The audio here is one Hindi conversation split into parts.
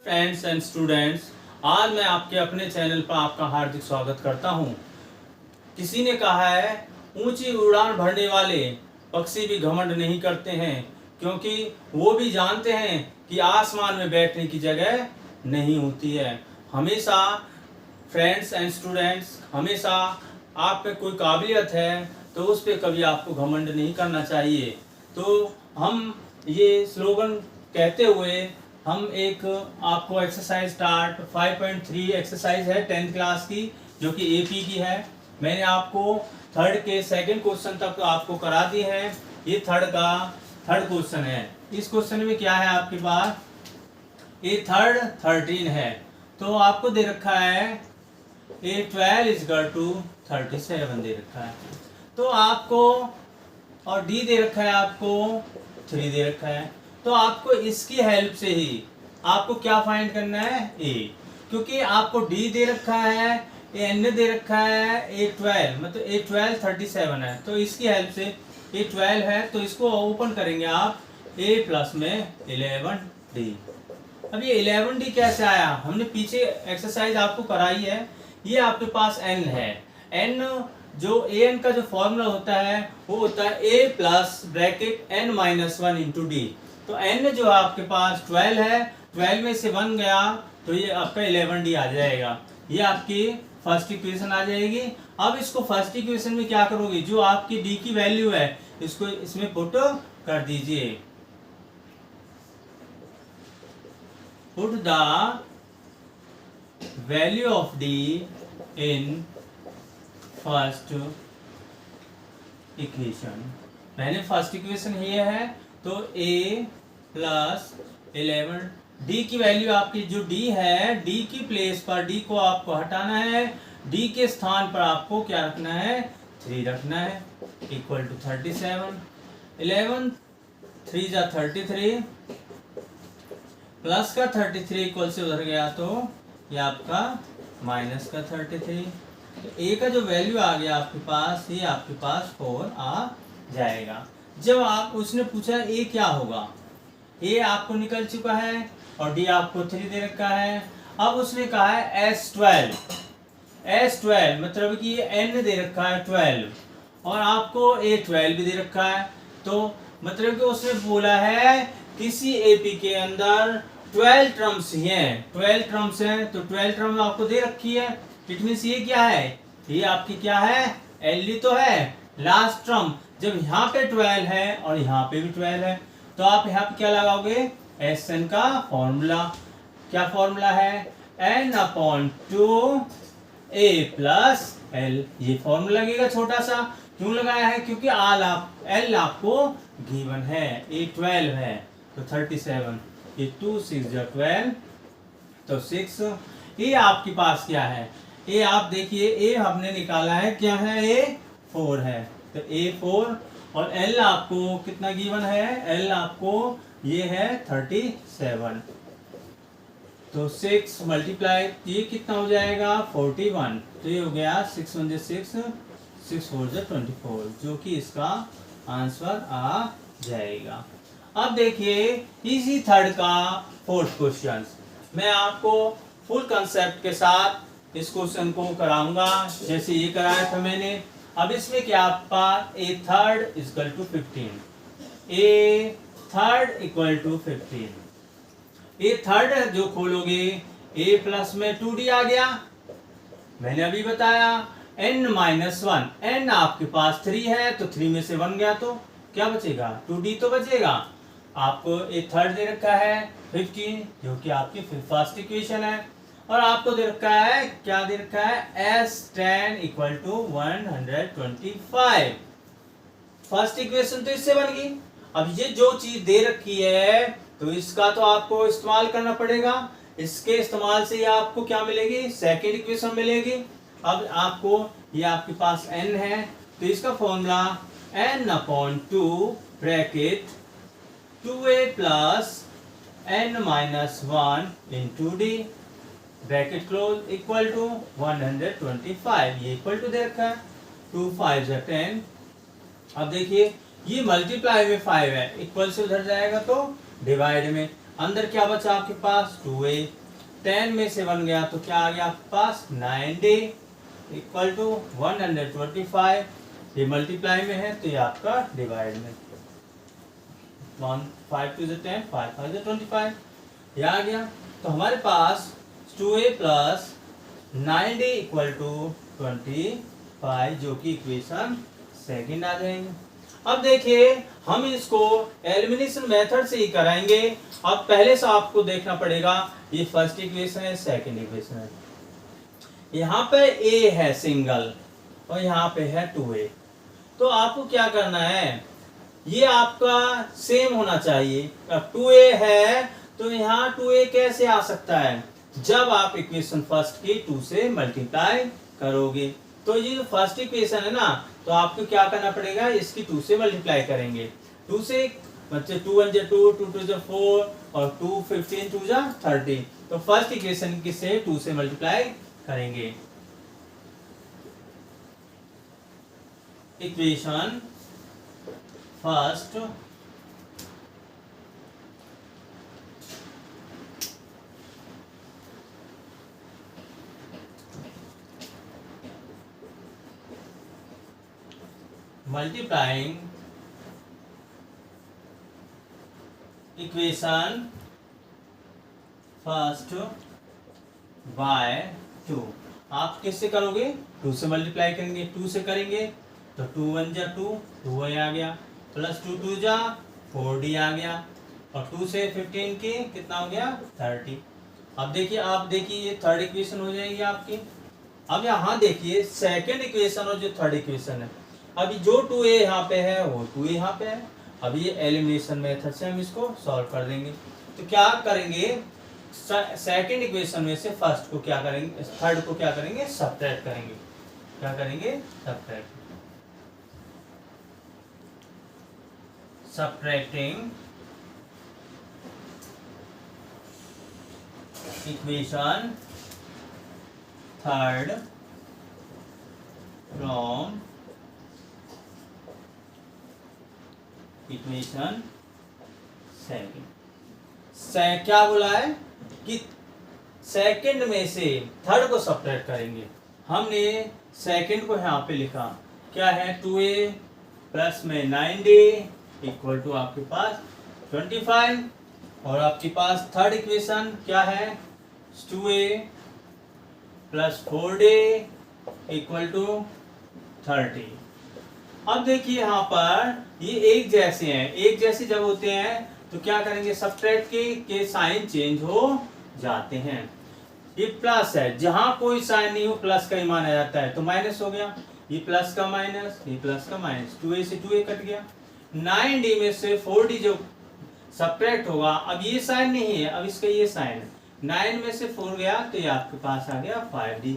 फ्रेंड्स एंड स्टूडेंट्स, आज मैं आपके अपने चैनल पर आपका हार्दिक स्वागत करता हूं। किसी ने कहा है, ऊंची उड़ान भरने वाले पक्षी भी घमंड नहीं करते हैं, क्योंकि वो भी जानते हैं कि आसमान में बैठने की जगह नहीं होती है। हमेशा फ्रेंड्स एंड स्टूडेंट्स, हमेशा आप में कोई काबिलियत है तो उस पर कभी आपको घमंड नहीं करना चाहिए। तो हम ये स्लोगन कहते हुए हम एक आपको एक्सरसाइज स्टार्ट 5.3 एक्सरसाइज है 10th क्लास की, जो कि एपी की है। मैंने आपको थर्ड के सेकंड क्वेश्चन तक आपको करा दी है। ये थर्ड क्वेश्चन है। इस क्वेश्चन में क्या है आपके पास, ये थर्ड 13 है, तो आपको दे रखा है ए 12 इक्वल टू 37 दे रखा है, तो आपको और डी दे रखा है, आपको 3 दे रखा है। तो आपको इसकी हेल्प से ही आपको क्या फाइंड करना है, ए, क्योंकि आपको डी दे रखा है, एन दे रखा है, ए 12 मतलब ए 12 37 है, तो इसकी हेल्प से ए 12 है, तो इसको ओपन करेंगे आप ए प्लस में 11 डी। अब ये 11 डी कैसे आया, हमने पीछे एक्सरसाइज आपको कराई है। ये आपके पास एन है, एन जो ए एन का जो फॉर्मूला होता है वो होता है A plus bracket N minus 1 into D. तो एन जो आपके पास 12 है, 12 में से 1 गया तो ये आपका 11 डी आ जाएगा। ये आपकी फर्स्ट इक्वेशन आ जाएगी। अब इसको फर्स्ट इक्वेशन में क्या करोगे, जो आपकी डी की वैल्यू है इसको इसमें पुट कर दीजिए। Put the value of D in first equation. मैंने फर्स्ट इक्वेशन ये है, तो a प्लस 11 डी की वैल्यू आपकी जो डी है, डी की प्लेस पर डी को आपको हटाना है, डी के स्थान पर आपको क्या रखना है, 3 रखना है, इक्वल टू 37। 11 3 जा 33 प्लस का 33 इक्वल से उधर गया तो ये आपका माइनस का 33। तो ए का जो वैल्यू आ गया आपके पास, ये आपके पास 4 आ जाएगा। जब आप उसने पूछा ए क्या होगा, ए आपको निकल चुका है और डी आपको 3 दे रखा है। अब उसने कहा है S12 मतलब कि ये n दे रखा है 12 और आपको ए 12 भी दे रखा है। तो मतलब कि उसने बोला है किसी एपी के अंदर 12 टर्म्स हैं, 12 टर्म्स हैं, तो 12 टर्म आपको दे रखी है। इट मींस ये क्या है, ये आपकी क्या है, एल तो है लास्ट टर्म। जब यहाँ पे 12 है और यहाँ पे भी 12 है, तो आप यहाँ पे क्या लगाओगे, एस एन का फॉर्मूला। क्या फॉर्मूला है, n upon 2 a plus L. ये फॉर्मूला लगेगा छोटा सा, क्यों लगाया है, क्योंकि एल आपको गिवन है, a 12 है तो 37, ये 2 6 जा 12 तो 6। ये आपके पास क्या है, ए आप देखिए, ए हमने निकाला है क्या है, ए 4 है, तो ए 4 और एल आपको कितना गिवन है, एल आपको ये है 37। तो 6 मल्टीप्लाई ये कितना हो जाएगा 41, तो ये हो गया 6 1 6 6 4 24, जो कि इसका आंसर आ जाएगा। अब देखिए इसी थर्ड का फोर्थ क्वेश्चन, मैं आपको फुल कंसेप्ट के साथ इस क्वेश्चन को कराऊंगा जैसे ये कराया था मैंने। अब इसमें क्या आपका A third equal to 15, A third equal to 15। A third जो खोलोगे, ए प्लस में 2d आ गया, मैंने अभी बताया n माइनस 1, n आपके पास 3 है तो 3 में से 1 गया तो क्या बचेगा, 2d तो बचेगा। आपको ए थर्ड दे रखा है 15, जो कि आपकी फर्स्ट इक्वेशन है, और आपको दे रखा है, क्या दे रखा है, S10 equal to 125। First equation तो इससे बन गई। अब ये जो चीज दे रखी है तो इसका तो आपको इस्तेमाल करना पड़ेगा, इसके इस्तेमाल से ये आपको क्या मिलेगी, सेकेंड इक्वेशन मिलेगी। अब आपको ये आपके पास n है, तो इसका formula n upon 2 bracket 2a plus n minus 1 into d bracket close equal to 125। ये इक्वल टू दे रखा है, 2 5 जा 10। अब देखिए ये मल्टीप्लाई में 5 है, इक्वल से उधर जाएगा तो डिवाइड में, अंदर क्या बचा आपके पास 2a, 10 में से 1 गया तो क्या आ गया आपके पास 9d इक्वल टू 125। ये मल्टीप्लाई में है तो ये आपका डिवाइड में 5 2 10 5 5 25 ये आ गया। तो हमारे पास 2a plus 9d equal to 25 जो कि इक्वेशन सेकंड आ जाएंगे। अब देखिए हम इसको एलिमिनेशन मेथड से ही कराएंगे। अब पहले से आपको देखना पड़ेगा ये फर्स्ट इक्वेशन है, सेकंड इक्वेशन है। यहाँ पे a है सिंगल और यहाँ पे है 2a। तो आपको क्या करना है, ये आपका सेम होना चाहिए। अब 2a है तो यहाँ 2a कैसे आ सकता है, जब आप इक्वेशन फर्स्ट की 2 से मल्टीप्लाई करोगे। तो ये जो फर्स्ट इक्वेशन है ना, तो आपको क्या करना पड़ेगा, इसकी 2 से मल्टीप्लाई करेंगे। 2 से मतलब 2 1 2 2 2 4 और 2 15 2 30। तो फर्स्ट इक्वेशन किससे 2 से मल्टीप्लाई करेंगे। Equation first multiplying equation first by 2। आप किससे करोगे, 2 से मल्टीप्लाई करेंगे। 2 से करेंगे तो 2 1 2 2 आ गया, प्लस 2 2 4d आ गया, और 2 से 15 की कितना हो गया 30। अब देखिए आप देखिए ये थर्ड इक्वेशन हो जाएगी आपकी। अब यहाँ देखिए सेकंड इक्वेशन और जो थर्ड इक्वेशन है, अभी जो 2a यहाँ पे है वो 2a यहाँ पे है। अब ये एलिमिनेशन मेथड से हम इसको सॉल्व कर देंगे। तो क्या करेंगे, सेकंड इक्वेशन में से फर्स्ट को क्या करेंगे, थर्ड को क्या करेंगे, सब्ट्रैक्ट करेंगे। क्या करेंगे, subtracting equation third from equation second. क्या बोला है कि सेकंड में से थर्ड को सब्ट्रैक्ट करेंगे। हमने सेकंड को यहाँ पे लिखा, क्या है 2a प्लस में 9d इक्वल टू आपके पास 25, और आपके पास थर्ड इक्वेशन क्या है 2a plus 4d equal to 30। अब देखिए यहाँ पर ये एक जैसे हैं, एक जैसे जब होते हैं तो क्या करेंगे, सब्ट्रैक्ट के साइन चेंज हो जाते हैं। ये प्लस है, जहां कोई साइन नहीं हो प्लस का ही माना जाता है, तो माइनस हो गया। ये प्लस का माइनस, ये प्लस का माइनस, 2a से 2a कट गया। 9d में से 4d जो सब्ट्रैक्ट होगा, अब ये साइन नहीं है, अब इसका ये साइन है। 9 में से 4 गया तो ये आपके पास आ गया 5d।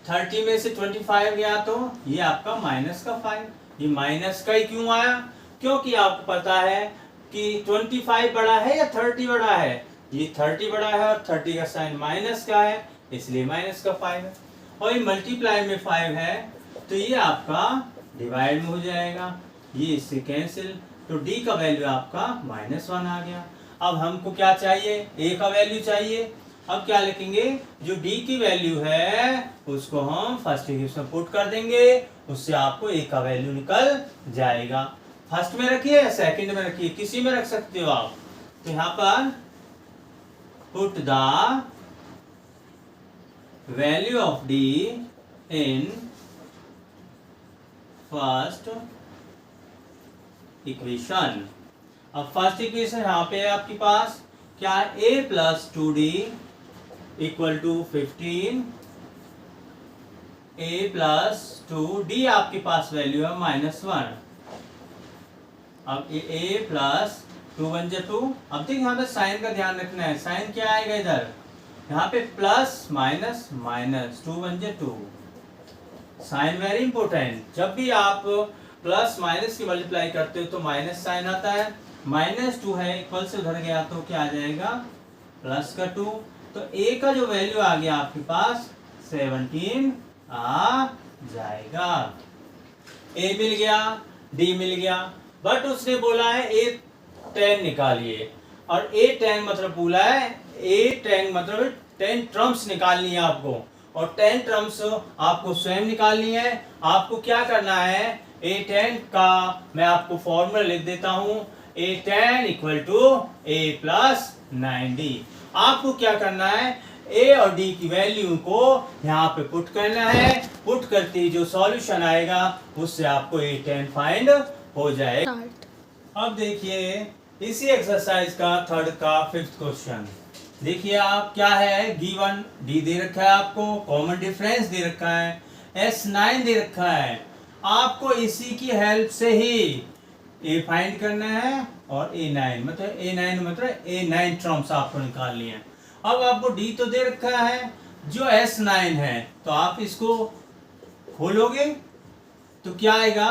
30 में से 25 गया तो ये आपका माइनस का 5। ये माइनस का ही क्यों आया, क्योंकि आपको पता है कि 25 बड़ा है या 30 बड़ा है, ये 30 बड़ा है और 30 का साइन माइनस का है, इसलिए माइनस का 5 है। और ये मल्टीप्लाई में 5 है तो ये आपका डिवाइड में हो जाएगा, ये इससे कैंसिल, तो d का वैल्यू आपका -1 आ गया। अब हमको क्या चाहिए, a का वैल्यू चाहिए। अब क्या लिखेंगे, जो d की वैल्यू है उसको हम फर्स्ट इक्वेशन में पुट कर देंगे, उससे आपको a का वैल्यू निकल जाएगा। फर्स्ट में रखिए या सेकंड में रखिए, किसी में रख सकते हो आप। तो यहाँ पर put the value of d in first equation. अब फर्स्ट इक्वेशन यहाँ पे है आपके पास, क्या a plus 2d equal to 15, a plus 2d आपके पास वैल्यू है -1। अब a प्लस 2 1 2। अब देखिए यहाँ पे साइन का ध्यान रखना है, साइन क्या आएगा इधर, यहाँ पे plus minus minus, 2 1 2। Sign very important, जब भी आप प्लस माइनस की मल्टीप्लाई करते हो तो माइनस साइन आता है। -2 है, इक्वल से उधर गया तो क्या आ जाएगा प्लस का 2। तो a का जो वैल्यू आ गया आपके पास 17 आ जाएगा। a मिल गया, d मिल गया, बट उसने बोला है a 10 निकालिए। और A10 मतलब बोला है, A10 मतलब 10 टर्म्स निकालनी है आपको, और 10 टर्म्स आपको स्वयं निकालनी है। आपको क्या करना है, A10 का मैं आपको फॉर्मूला लिख देता हूं, A10 equal to A plus 9D। आपको क्या करना है, A और D की वैल्यू को यहाँ पे पुट करना है, पुट करते ही जो सॉल्यूशन आएगा उससे आपको A10 फाइंड हो जाएगा। अब देखिए इसी एक्सरसाइज का थर्ड का फिफ्थ क्वेश्चन देखिए आप, क्या है गिवन, डी दे रखा है आपको, कॉमन डिफरेंस दे रखा है, S9 दे रखा है। आपको इसी की हेल्प से ही ए फाइंड करना है और A9 मतलब A9 टर्म्स आपको निकालनी है। अब आपको डी तो दे रखा है, जो S9 है तो आप इसको खोलोगे तो क्या आएगा,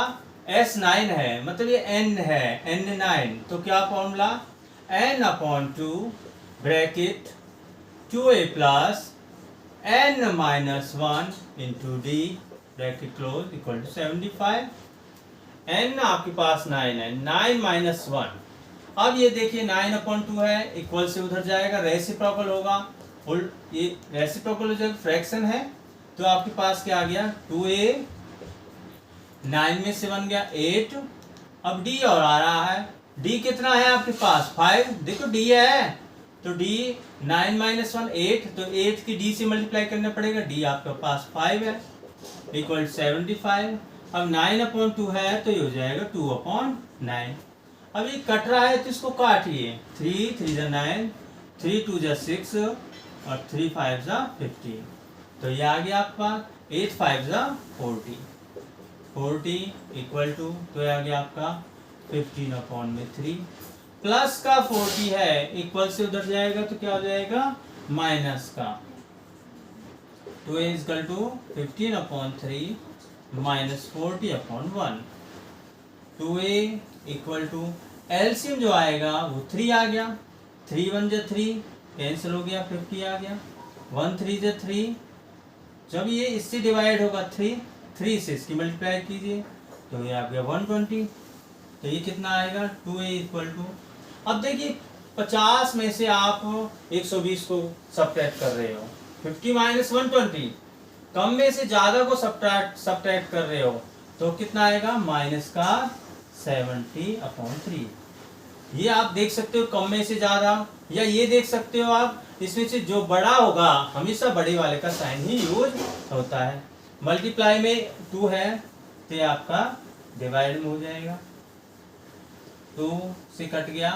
S9 है मतलब ये N है, N9, तो क्या formula, N upon 2 bracket 2A plus N minus 1 into D bracket close equal to 75। N आपके पास 9 है, 9 माइनस 1। अब ये देखिए 9 अपॉन 2 है, इक्वल से उधर जाएगा, रेसिप्रोकल होगा, ये रेसिप्रोकल जब फ्रैक्शन है तो आपके पास क्या आ गया, 2A 9 में से बन गया 8। अब D और आ रहा है, D कितना है आपके पास 5, देखो D है तो D 9 माइनस 1 8, तो 8 की D से मल्टीप्लाई करना पड़ेगा, D आपके पास 5 है इक्वल 75। अब 9 अपॉन 2 है तो ये हो जाएगा 2 अपॉन 9। अब ये कट रहा है तो इसको काटिए, 3 3 जा 9, 3 2 जा 6 और 3 5 जा 15, तो ये आ गया आपके पास 8 5 जा 40 इक्वल टू, तो आ गया आपका 15 अपॉन में 3, प्लस का 40 है, इक्वल से उधर जाएगा तो क्या हो जाएगा माइनस का, तो A equal to 15 upon 3 minus 40 upon 1, 2a equal to LCM जो आएगा वो 3 आ गया, 3 1 जा 3 कैंसिल हो गया, 50 आ गया, 1 3 जा 3, जब ये इससे डिवाइड होगा 3 से इसकी मल्टीप्लाई कीजिए तो ये आ गया 120, तो ये कितना आएगा 2a इक्वल टू, अब देखिए 50 में से आप 120 को सब्ट्रैक्ट कर रहे हो, 50 माइनस 120, कम में से ज्यादा को सब्ट्रैक्ट कर रहे हो तो कितना आएगा माइनस का 70 अपॉन 3। ये आप देख सकते हो कम में से ज्यादा, या ये देख सकते हो आप इसमें से जो बड़ा होगा हमेशा बड़े वाले का साइन ही यूज होता है। मल्टीप्लाई में 2 है तो ये आपका डिवाइड में हो जाएगा, 2 से कट गया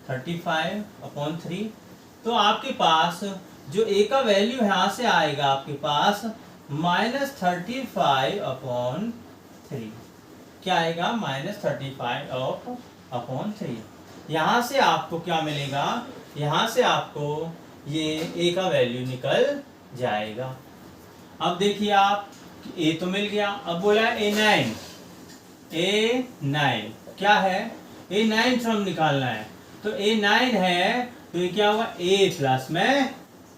35 अपॉन 3, तो आपके पास जो ए का वैल्यू यहाँ से आएगा आपके पास माइनस 35 अपॉन 3, क्या आएगा माइनस 35 अपॉन 3। यहाँ से आपको क्या मिलेगा, यहाँ से आपको ये ए का वैल्यू निकल जाएगा। अब देखिए आप ए तो मिल गया, अब बोला A9, A9 क्या है, A9 टर्म निकालना है, तो A9 है तो ये क्या हुआ A प्लस में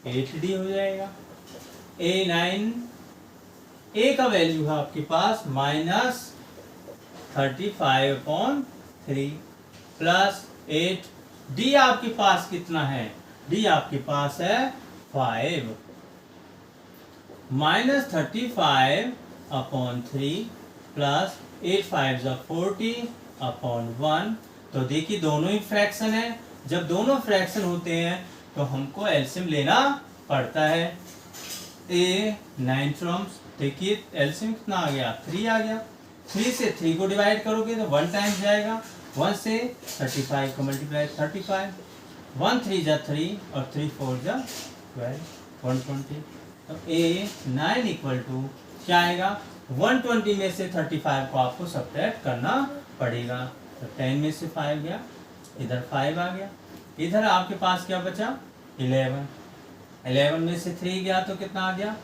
8D हो जाएगा। A9 A का वैल्यू है आपके पास माइनस 35 अपॉन 3 प्लस 8, D आपके पास कितना है, D आपके पास है 5, माइनस 35 अपॉन 3 प्लस 8 5 40 अपॉन 1, तो देखिए दोनों ही फ्रैक्शन है, जब दोनों फ्रैक्शन होते हैं तो हमको एलसीएम लेना पड़ता है। A9 टर्म्स देखिए एलसीएम कितना आ गया 3 आ गया, 3 से 3 को डिवाइड करोगे तो 1 टाइम्स जाएगा, 1 से 35 को मल्टीप्लाई 35, 1 3 जा 3 और 3 4 जा 12 120, तो A9 इक्वल टू क्या आएगा 120 में से 35 को आपको सब्ट्रैक्ट करना पड़ेगा, तो 10 में से 5 गया, इधर 5 आ गया, इधर आपके पास क्या बचा 11, 11 में से 3 गया तो कितना आ गया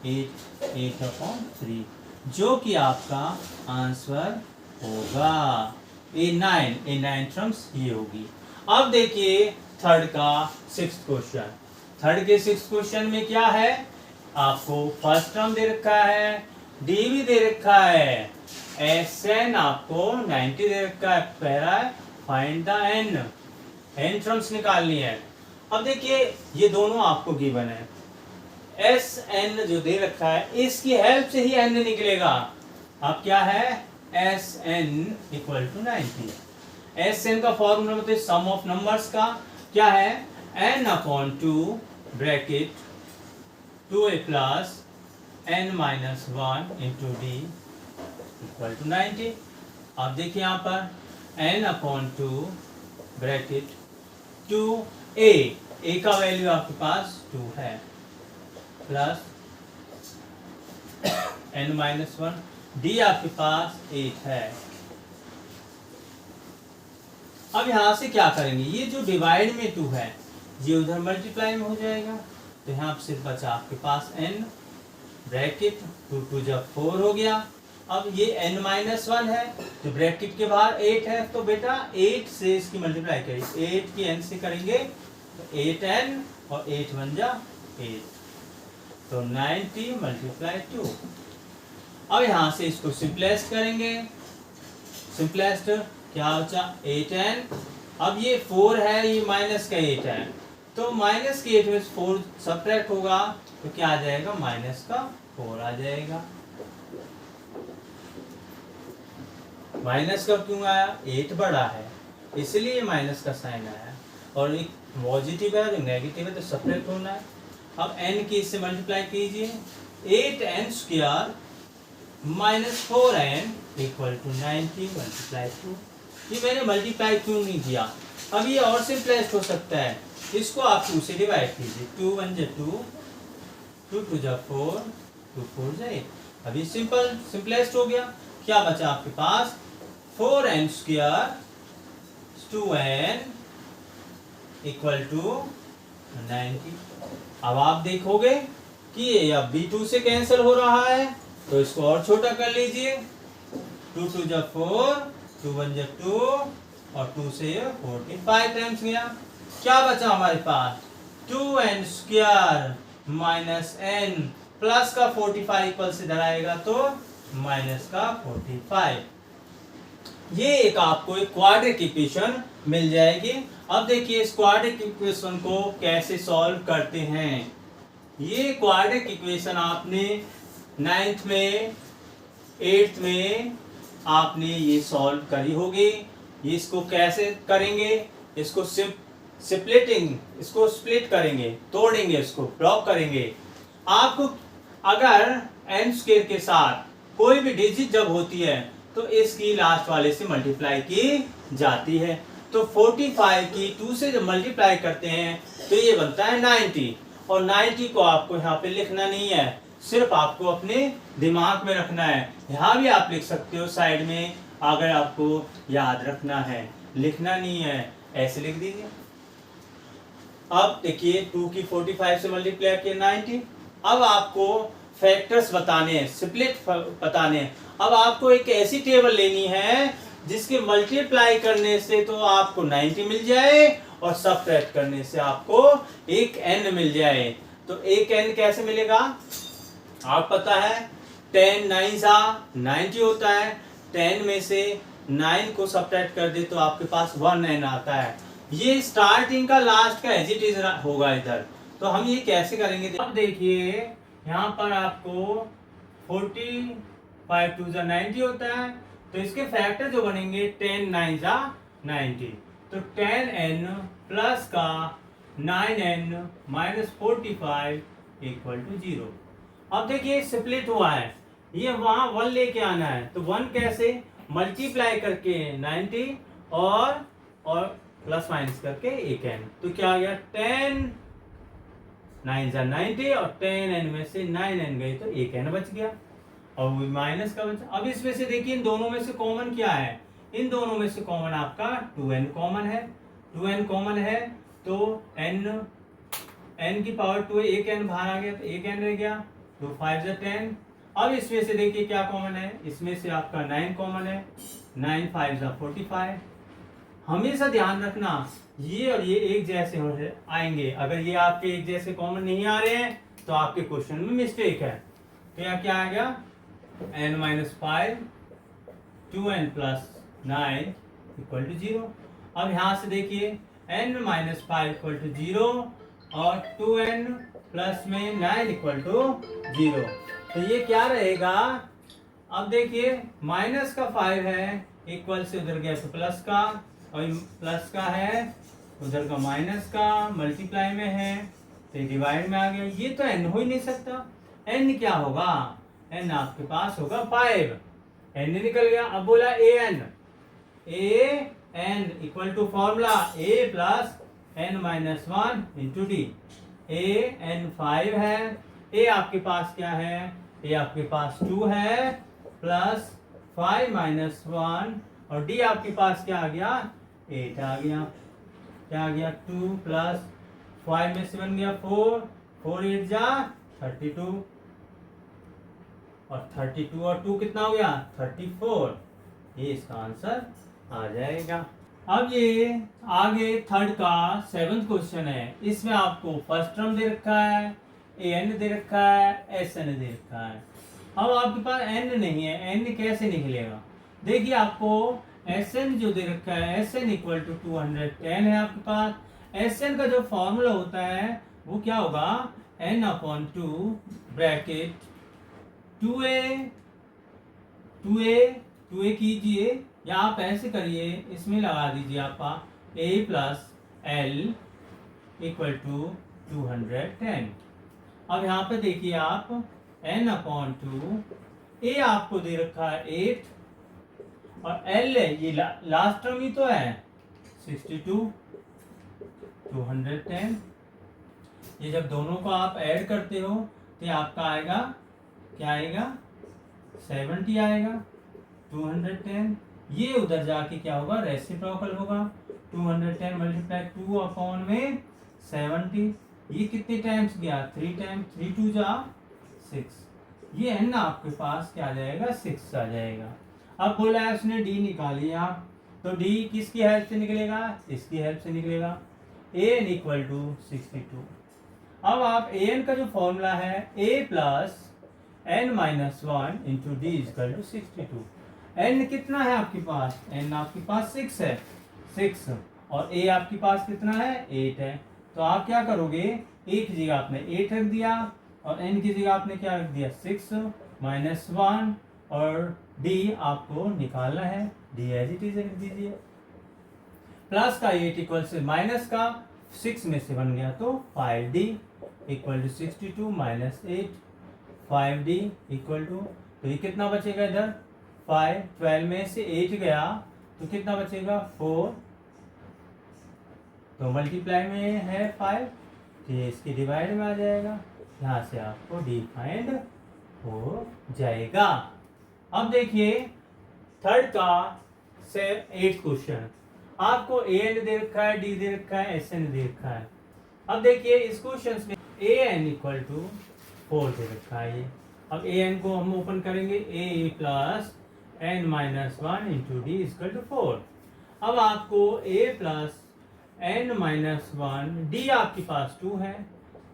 8 अपॉन 3, जो कि आपका आंसर होगा A9 टर्म्स ये होगी। अब देखिए थर्ड का सिक्स्थ क्वेश्चन, थर्ड के सिक्स्थ क्वेश्चन में क्या है, आपको फर्स्ट टर्म दे रखा है, डी भी दे रखा है, Sn आपको 90 दे रखा है, कह रहा है find the n, n terms निकालनी है। अब देखिए ये दोनों आपको गिवन है, एस एन जो दे रखा है इसकी हेल्प से ही n निकलेगा। अब क्या है, S n equal to 90। S n का फॉर्मूला मतलब सम ऑफ नंबर्स का क्या है, n upon 2 bracket 2a plus n minus 1 into d equal to 90। अब देखिए यहाँ पर n अपॉन 2 ब्रैकेट 2a का वैल्यू आपके पास 2 है प्लस n माइनस 1 डी आपके पास 8 है। अब यहां से क्या करेंगे, ये जो डिवाइड में 2 है ये उधर मल्टीप्लाई में हो जाएगा, तो यहाँ सिर्फ बचा आपके पास n ब्रैकेट 2 2 जब 4 हो गया। अब ये n माइनस 1 है तो ब्रैकेट के बाहर 8 है, तो बेटा 8 से इसकी मल्टीप्लाई करेंगे, 8 की n से करेंगे तो 8n और 8 बन जा 8, तो 90 मल्टीप्लाई 2। अब यहाँ से इसको सिंपलेस्ट करेंगे, सिंपलेस्ट क्या बचा 8n। अब ये 4 है, ये माइनस का 8 है, तो माइनस के 8 में 4 सब्ट्रैक्ट होगा तो क्या आ जाएगा, माइनस का 4 आ जाएगा। माइनस का क्यों आया, 8 बड़ा है इसलिए माइनस का साइन आया, और एक पॉजिटिव है और नेगेटिव है तो सब्ट्रैक्ट होना है। अब n की इससे मल्टीप्लाई कीजिए, 8n square minus 4n equal to 90 multiply 2। ये मैंने मल्टीप्लाई क्यों नहीं किया, अब ये और सिंपलेस्ट हो सकता है, इसको आप 2 से डिवाइड कीजिए, 2 1 जा 2, 2 2 जा 4, 2 4 जा 8। अब ये सिंपलेस्ट हो गया। क्या बचा आपके पास, 4n square 2n equal to 90। अब आप देखोगे कि ये अब भी 2 से कैंसिल हो रहा है, तो इसको और छोटा कर लीजिए, 2 2 जा 4, 2 1 जा 2 और 2 से 45 टाइम्स गया। क्या बचा हमारे पास, 2n square minus n plus का 45 इक्वल से इधर आएगा तो माइनस का 45। ये एक आपको एक क्वाड्रेटिक इक्वेशन मिल जाएगी। अब देखिए इस क्वाड्रेटिक इक्वेशन को कैसे सॉल्व करते हैं। ये क्वाड्रेटिक इक्वेशन आपने 9th में 8th में आपने ये सॉल्व करी होगी। इसको कैसे करेंगे, इसको इसको स्प्लिट करेंगे, तोड़ेंगे, इसको ब्लॉक करेंगे। आपको अगर n स्क्वायर के साथ कोई भी डिजिट जब होती है तो इसकी लास्ट वाले से मल्टीप्लाई की जाती है, तो 45 की 2 से जब मल्टीप्लाई करते हैं तो ये बनता है 90, और 90 को आपको यहाँ पे लिखना नहीं है, सिर्फ आपको अपने दिमाग में रखना है। यहाँ भी आप लिख सकते हो साइड में, अगर आपको याद रखना है, लिखना नहीं है, ऐसे लिख दीजिए। अब देखिए 2 की 45 से मल्टीप्लाई किया 90। अब आपको फैक्टर्स बताने हैं, स्प्लिट बताने हैं। अब आपको एक ऐसी टेबल लेनी है जिसके मल्टीप्लाई करने से तो आपको 90 मिल जाए और सबट्रैक्ट करने से आपको एक n मिल जाए। तो एक n कैसे मिलेगा, आप पता है 10 9 90 होता है, 10 में से 9 को सबट्रैक्ट कर दे तो आपके पास 1n आता है। ये स्टार्टिंग का लास्ट का एज इट इज होगा इधर, तो हम ये कैसे करेंगे। अब देखिए यहाँ पर आपको 45 2 90 होता है, तो इसके फैक्टर जो बनेंगे 10 9 90, तो 10n प्लस का 9n माइनस 45 इक्वल टू 0। अब देखिए स्प्लिट हुआ है, ये वहां 1 लेके आना है, तो 1 कैसे, मल्टीप्लाई करके 90 और प्लस माइनस करके एक n, तो क्या आ गया 10 9 90 और 10n में से 9n गए तो एक n बच गया, और वो माइनस का बचा। अब इसमें से देखिए इन दोनों में से कॉमन क्या है, इन दोनों में से कॉमन आपका 2n कॉमन है, 2n कॉमन है तो n की पावर 2 एक n बाहर आ गया तो एक n रह गया, तो 5 10। अब इसमें से देखिए क्या कॉमन है, इसमें से आपका 9 कॉमन है, 9 5 45। हमेशा ध्यान रखना ये और ये एक जैसे हो आएंगे, अगर ये आपके एक जैसे कॉमन नहीं आ रहे हैं तो आपके क्वेश्चन में मिस्टेक है। तो यहाँ क्या आ गया n minus 5 2n plus 9 equal to 0। अब यहाँ से देखिए n माइनस 5 इक्वल टू 0 और 2n प्लस में 9 इक्वल टू 0। तो ये क्या रहेगा, अब देखिए माइनस का 5 है इक्वल से उधर गया तो प्लस का, और प्लस का है उधर का माइनस का, मल्टीप्लाई में है तो डिवाइड में आ गया। ये तो n हो ही नहीं सकता। n क्या होगा, n आपके पास होगा 5, n निकल गया। अब बोला an equal to formula a plus n minus 1 into d. an 5 है, a आपके पास क्या है, a आपके पास 2 है प्लस 5 माइनस 1, और d आपके पास क्या आ गया, 8 आ गया। क्या आ गया, 2 प्लस 5 में से बन गया 4, 4 8 जा 32, और 32 और 2 कितना हो गया 34। ये इसका आंसर आ जाएगा। अब ये आगे थर्ड का 7th क्वेश्चन है। इसमें आपको फर्स्ट टर्म दे रखा है, an दे रखा है, sn दे रखा है। अब आपके पास n नहीं है, n कैसे निकलेगा। देखिए आपको sn जो दे रखा है, sn इक्वल टू 210 है आपके पास। sn का जो फॉर्मूला होता है वो क्या होगा, n/2 ब्रैकेट 2a कीजिए, या आप ऐसे करिए, इसमें लगा दीजिए आपका a plus l equal to 210। अब यहाँ पे देखिए आप n/2, a आपको दे रखा है 8, और l ये लास्ट टर्म ही तो है 62, 210। ये जब दोनों को आप ऐड करते हो तो ये आपका आएगा, क्या आएगा 70 आएगा। 210 ये उधर जाके क्या होगा, रेसिप्रोकल होगा। 210 मल्टीप्लाई 2 अपॉन में 70, ये कितने टाइम्स गया, 3 टाइम्स, 3 2 जा 6। ये n आपके पास क्या आ जाएगा, 6 आ जाएगा। अब बोला है उसने d निकालिए आप, तो d किसकी हेल्प से निकलेगा, इसकी हेल्प से निकलेगा। an equal to 62। अब आप an का जो फॉर्मूला है a plus n minus 1 into d equal to 62। n कितना है आपके पास, n आपके पास 6 है, 6, और a आपके पास कितना है, 8 है। तो आप क्या करोगे, a की जगह आपने 8 रख दिया, और n की जगह आपने क्या रख दिया, 6 माइनस 1, और d आपको निकालना है, d एज इट इज रख दीजिए। प्लस का 8 इक्वल से माइनस का 6 में से बन गया तो 5d equal to 62 minus 8, 5d equal to, तो ये कितना बचेगा इधर 5, 12 में से 8 गया तो कितना बचेगा 4, तो मल्टीप्लाई में है 5, तो ये इसकी डिवाइड में आ जाएगा। यहाँ से आपको d फाइंड हो जाएगा। अब देखिए थर्ड का से 8th क्वेश्चन, आपको an दे रखा है, d दे रखा है, sn दे रखा है। अब देखिए इस क्वेश्चन में an इक्वल टू 4 दे रखा है। ये अब an को हम ओपन करेंगे, a plus n minus 1 into d equal to 4। अब आपको a plus n minus 1, d आपके पास 2 है।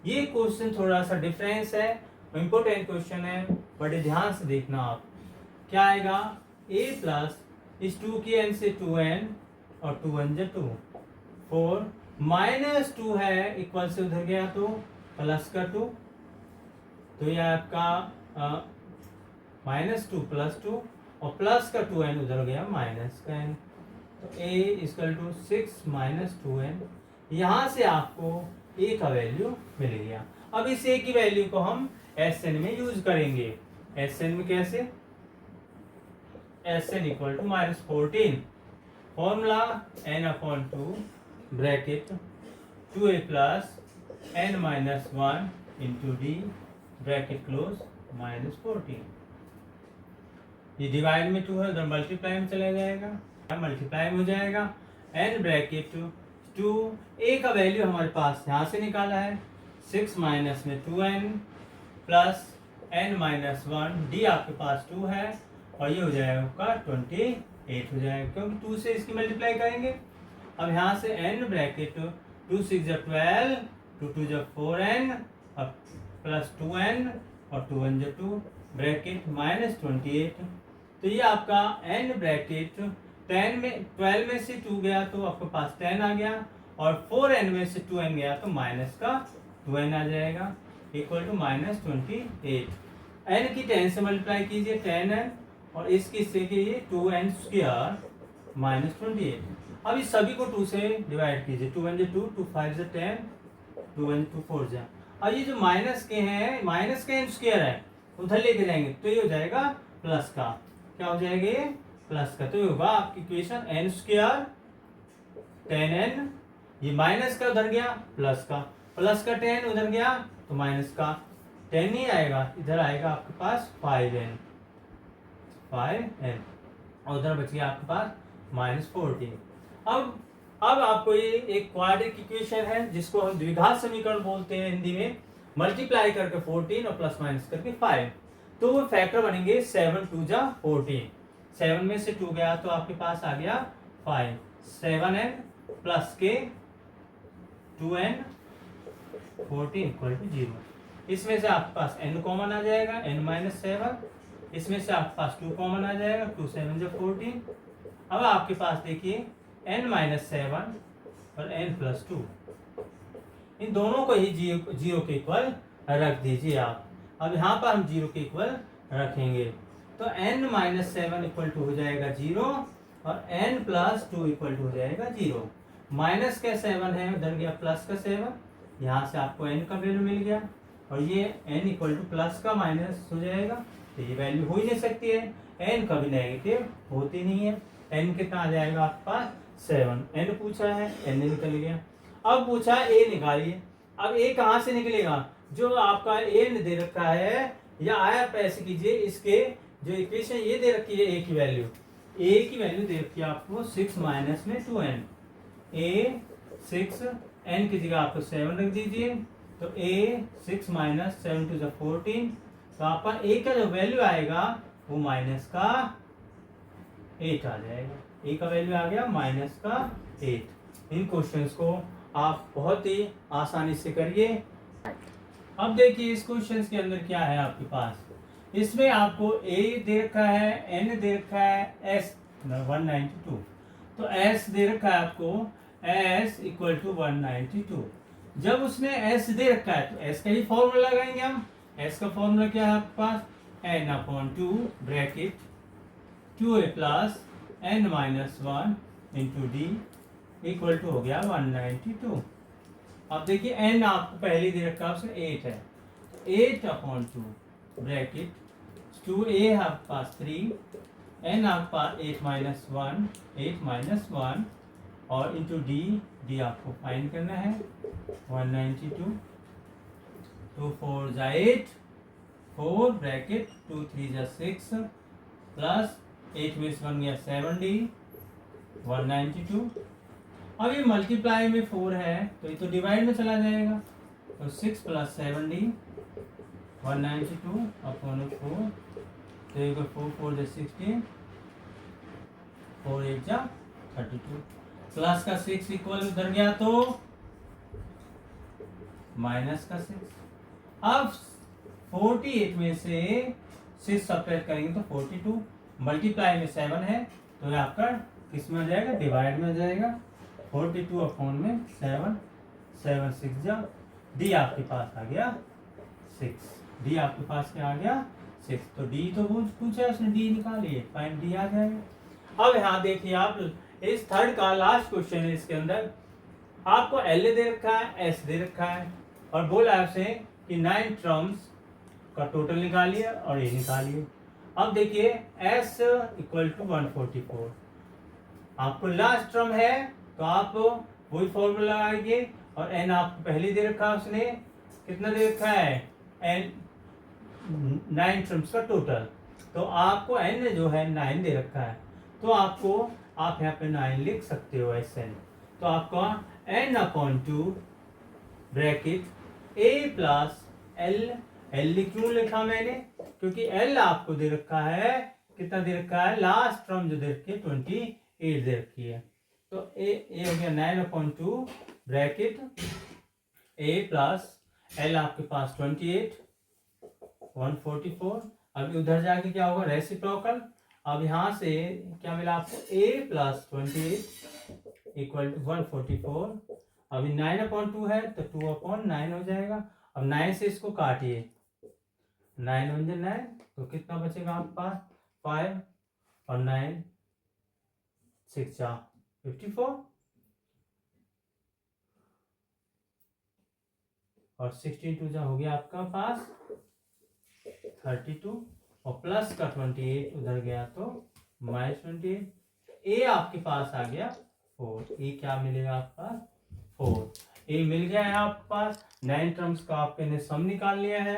ये क्वेश्चन थोड़ा सा डिफरेंस है, इंपॉर्टेंट क्वेश्चन है, बड़े ध्यान से देखना आप। क्या आएगा, a प्लस इस 2 की n से 2n, और 2 1 जा 2, 4 माइनस 2 है इक्वल से उधर गया तो प्लस का 2, तो यह आपका माइनस 2 प्लस 2, और प्लस का 2n उधर गया माइनस का n, तो a equal to 6 minus 2n। यहाँ से आपको a का वैल्यू मिल गया। अब इस a की वैल्यू को हम Sn में यूज करेंगे। Sn में कैसे, Sn equal to minus 14, formula n/2 bracket 2a plus n minus 1 into d bracket close minus 14। ये डिवाइड में 2 है, उधर मल्टीप्लाई में चला जाएगा, मल्टीप्लाई में हो जाएगा। n ब्रैकेट 2, a का वैल्यू हमारे पास यहाँ से निकाला है, 6 माइनस में 2n plus n minus 1, d आपके पास 2 है, और ये हो जाएगा आपका 28 हो जाएगा, क्योंकि 2 से इसकी मल्टीप्लाई करेंगे। अब यहाँ से n ब्रैकेट 2 6 जा 12, 2 2 जा 4n, अब प्लस 2n, और 2 1 जा 2 ब्रैकेट माइनस 28। तो ये आपका n ब्रैकेट 10 में 12 में से 2 गया तो आपके पास 10 आ गया, और 4n में से 2n गया तो माइनस का 2n आ जाएगा इक्वल टू -28। n की 10 से मल्टीप्लाई कीजिए 10n और इसकी से कीजिए 2n स्क्वायर -28। अब इस सभी को 2 से डिवाइड कीजिए 2 1 2 2 5 10 2 1 2 4 जा। अब ये जो माइनस के हैं माइनस का n स्क्वायर है उधर लेके जाएंगे तो ये हो जाएगा प्लस का। क्या हो जाएगा ये प्लस का। तो ये होगा आपकी इक्वेशन n स्क्वायर 10n, ये माइनस का उधर गया प्लस का 10 उधर गया तो माइनस का 10 नहीं आएगा, इधर आएगा आपके पास 5n और उधर बच गया आपके पास -14। अब आपको ये एक क्वाड्रेटिक इक्वेशन है जिसको हम द्विघात समीकरण बोलते हैं हिंदी में, मल्टीप्लाई करके 14 और प्लस माइनस करके 5, तो वो फैक्टर बनेंगे 7 2 जा 14। 7 में से 2 गया तो आपके पास आ गया 5, 7n प्लस के 2n 14 इक्वल टू 0। इसमें से आपके पास n कॉमन आ जाएगा n-7, इसमें से आपके पास 2 कॉमन आ जाएगा 2 7 जो 14। अब आपके पास देखिए n-7 और n+2, इन दोनों को ही जीरो के इक्वल रख दीजिए आप। अब यहाँ पर हम 0 के इक्वल रखेंगे तो n-7 इक्वल टू हो जाएगा 0 और n+2 इक्वल टू हो जाएगा 0। माइनस का 7 है उधर गया प्लस का 7, यहाँ से आपको n का वैल्यू मिल गया और ये n इक्वल टू प्लस का माइनस हो जाएगा तो ये वैल्यू हो ही नहीं सकती है, n कभी नेगेटिव होती नहीं है। n कितना आ जाएगा आपके पास 7, n पूछा है n निकल गया। अब पूछा a निकालिए। अब a कहाँ से निकलेगा, जो आपका a दे रखा है या आप ऐसे कीजिए इसके जो इक्वेशन ये दे रखी है a की वैल्यू दे रखी है आपको 6 माइनस में 2n, a 6 n की जगह आपको 7 रख दीजिए तो a 6 माइनस 7 टू 14, तो आपका a का जो वैल्यू आएगा वो माइनस का 8 आ जाएगा। a का वैल्यू आ गया माइनस का 8। इन क्वेश्चंस को आप बहुत ही आसानी से करिए। अब देखिए इस क्वेश्चंस के अंदर क्या है आपके पास, इसमें आपको a दे रखा है, n दे रखा है, s 192, तो s दे रखा है आपको s इक्वल टू 192। जब उसने s दे रखा है तो s का ही फॉर्मूला लगाएंगे हम। s का फॉर्मूला क्या है आपके पास n/2 bracket 2a plus n-1 into d equal to हो गया 192। अब देखिए n आपको पहले दे रखा है उसमें 8 है, 8/2 ब्रैकेट 2a है आपके पास 3, n आपके पास 8 और इंटू d आपको फाइंड करना है 192। 2 4 जा 8, 4 ब्रैकेट 2 3 जा 6 प्लस 8 में से 1 गया 7d 192। अब ये मल्टीप्लाई में 4 है तो ये तो डिवाइड में चला जाएगा तो 6 प्लस 7d 192 अपॉन 4, तो ये 4 4 जा 16, 4 8 जा 32, प्लस का 6 इक्वल उधर गया तो माइनस का 6। अब 48 में से 6 सब्ट्रैक्ट करेंगे तो 42, मल्टीप्लाई में 7 है तो ये आपका किस में आ जाएगा, डिवाइड में आ जाएगा 42 अपॉन में 7, 7 6 जा, डी आपके पास आ गया 6, डी आपके पास क्या आ गया 6, तो डी तो पूछा उसने डी निकालिए, फाइंड डी आ जाएगा। अब यहाँ देखिए आप इस थर्ड का लास्ट क्वेश्चन है, इसके अंदर आपको एल दे रखा है, एस दे रखा है और बोला आपसे कि 9 टर्म्स का टोटल निकालिए और ये निकालिए। अब देखिए एस इक्वल टू 144, आपको लास्ट टर्म है तो आप वही फॉर्मूला लगाएंगे और एन आपको पहले दे रखा है, उसने कितना दे रखा है एन 9 टर्म्स का टोटल, तो आपको एन जो है 9 दे रखा है तो आपको आप यहाँ पे 9 लिख सकते हो एस एन। तो आपका n/2 bracket a plus L, L क्यों लिखा मैंने, क्योंकि एल आपको दे रखा है, कितना दे रखा है, लास्ट टर्म जो दे रखी है 28 दे रखी है, तो a हो गया 9/2 ब्रैकेट a प्लस एल आपके पास 28 144। अब उधर जाके क्या होगा रेसिप्रोकल, अब यहाँ से क्या मिला आपको a प्लस 28 इक्वल टू 144 अभी 9/2 है तो 2/9 हो जाएगा। अब 9 से इसको काटिए, 9 1 जा 9, तो कितना बचेगा आपके पास 5 और 9 6 जा 54 और 16 2 जा हो गया आपका पास 32 और प्लस का 28 उधर गया तो -28। ए आपके पास आ गया 4। ए क्या मिलेगा आपके पास 4। ए मिल गया है आपके पास। 9 टर्म्स का आपके ने सम निकाल लिया है।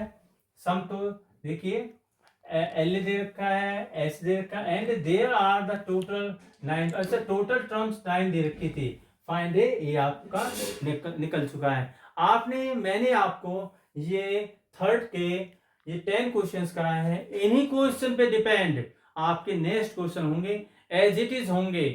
सम तो देखिए एल दे रखा है, एस दे रखा है, and there are the total 9। अच्छा टोटल टर्म्स 9 दे रखी थी। फाइंड ए, ये आपका निकल चुका है। मैंने आपको ये थर्ड के ये 10 क्वेश्चंस कराए हैं। इन्हीं क्वेश्चन पे डिपेंड आपके नेक्स्ट क्वेश्चन होंगे, एज इट इज होंगे।